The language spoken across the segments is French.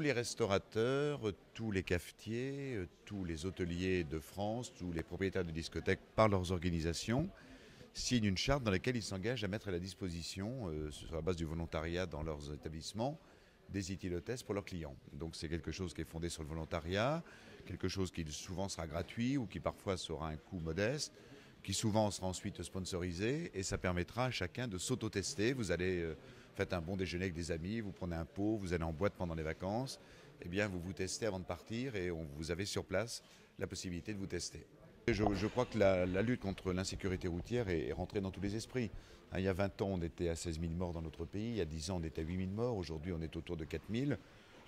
Tous les restaurateurs, tous les cafetiers, tous les hôteliers de France, tous les propriétaires de discothèques, par leurs organisations, signent une charte dans laquelle ils s'engagent à mettre à la disposition, sur la base du volontariat dans leurs établissements, des éthylotestes pour leurs clients. Donc c'est quelque chose qui est fondé sur le volontariat, quelque chose qui souvent sera gratuit ou qui parfois sera un coût modeste, qui souvent sera ensuite sponsorisé, et ça permettra à chacun de s'auto-tester. Vous allez faites un bon déjeuner avec des amis, vous prenez un pot, vous allez en boîte pendant les vacances, eh bien vous vous testez avant de partir et vous avez sur place la possibilité de vous tester. Je crois que la lutte contre l'insécurité routière est rentrée dans tous les esprits. Il y a 20 ans, on était à 16 000 morts dans notre pays. Il y a 10 ans, on était à 8 000 morts. Aujourd'hui, on est autour de 4 000.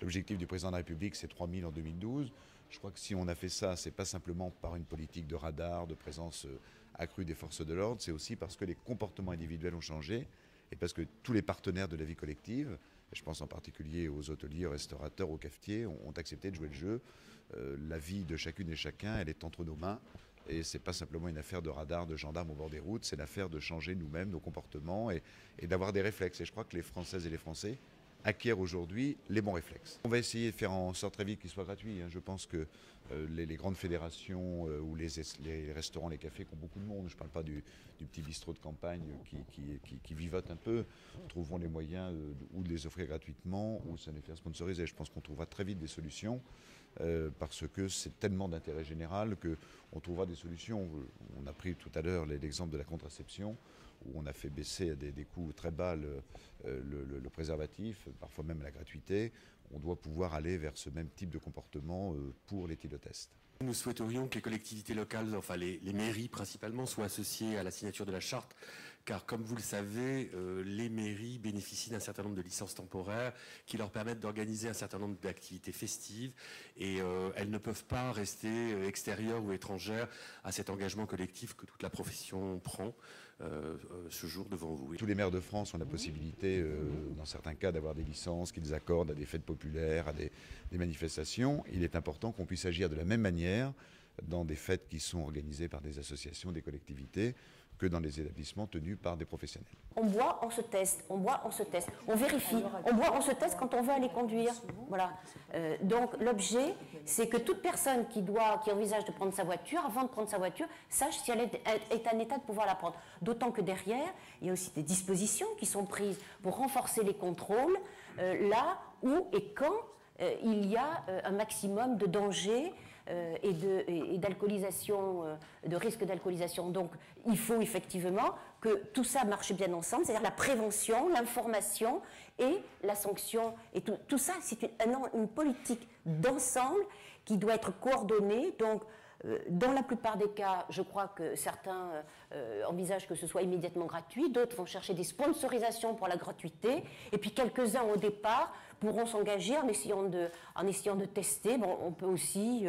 L'objectif du président de la République, c'est 3 000 en 2012. Je crois que si on a fait ça, ce n'est pas simplement par une politique de radar, de présence accrue des forces de l'ordre, c'est aussi parce que les comportements individuels ont changé et parce que tous les partenaires de la vie collective, je pense en particulier aux hôteliers, aux restaurateurs, aux cafetiers, ont accepté de jouer le jeu. La vie de chacune et chacun, elle est entre nos mains. Et ce n'est pas simplement une affaire de radar, de gendarmes au bord des routes, c'est l'affaire de changer nous-mêmes, nos comportements et d'avoir des réflexes. Et je crois que les Françaises et les Français acquièrent aujourd'hui les bons réflexes. On va essayer de faire en sorte très vite qu'il soit gratuit. Je pense que les grandes fédérations ou les restaurants, les cafés qui ont beaucoup de monde, je ne parle pas du petit bistrot de campagne qui vivote un peu, trouveront les moyens ou de les offrir gratuitement ou de les faire sponsoriser. Je pense qu'on trouvera très vite des solutions parce que c'est tellement d'intérêt général qu'on trouvera des solutions. On a pris tout à l'heure l'exemple de la contraception où on a fait baisser à des coûts très bas le préservatif, parfois même la gratuité. On doit pouvoir aller vers ce même type de comportement pour l'éthylotest. Nous souhaiterions que les collectivités locales, enfin les mairies principalement, soient associées à la signature de la charte, car comme vous le savez, les mairies bénéficient d'un certain nombre de licences temporaires qui leur permettent d'organiser un certain nombre d'activités festives et elles ne peuvent pas rester extérieures ou étrangères à cet engagement collectif que toute la profession prend ce jour devant vous. Tous les maires de France ont la possibilité, dans certains cas, d'avoir des licences qu'ils accordent à des fêtes populaires, à des manifestations. Il est important qu'on puisse agir de la même manière dans des fêtes qui sont organisées par des associations, des collectivités, que dans des établissements tenus par des professionnels. On boit, on se teste, on boit, on se teste, on vérifie, on boit, on se teste quand on veut aller conduire. Voilà. Donc l'objet, c'est que toute personne qui envisage de prendre sa voiture, avant de prendre sa voiture, sache si elle est en état de pouvoir la prendre. D'autant que derrière, il y a aussi des dispositions qui sont prises pour renforcer les contrôles, là où et quand il y a un maximum de danger et d'alcoolisation, de risque d'alcoolisation. Donc il faut effectivement que tout ça marche bien ensemble, c'est-à-dire la prévention, l'information et la sanction. Et tout ça, c'est une politique d'ensemble qui doit être coordonnée. Donc dans la plupart des cas, je crois que certains envisagent que ce soit immédiatement gratuit, d'autres vont chercher des sponsorisations pour la gratuité, et puis quelques-uns au départ pourront s'engager en essayant de tester. Bon, on peut aussi,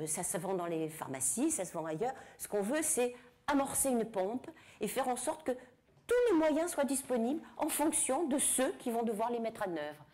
ça se vend dans les pharmacies, ça se vend ailleurs. Ce qu'on veut, c'est amorcer une pompe et faire en sorte que tous les moyens soient disponibles en fonction de ceux qui vont devoir les mettre en œuvre.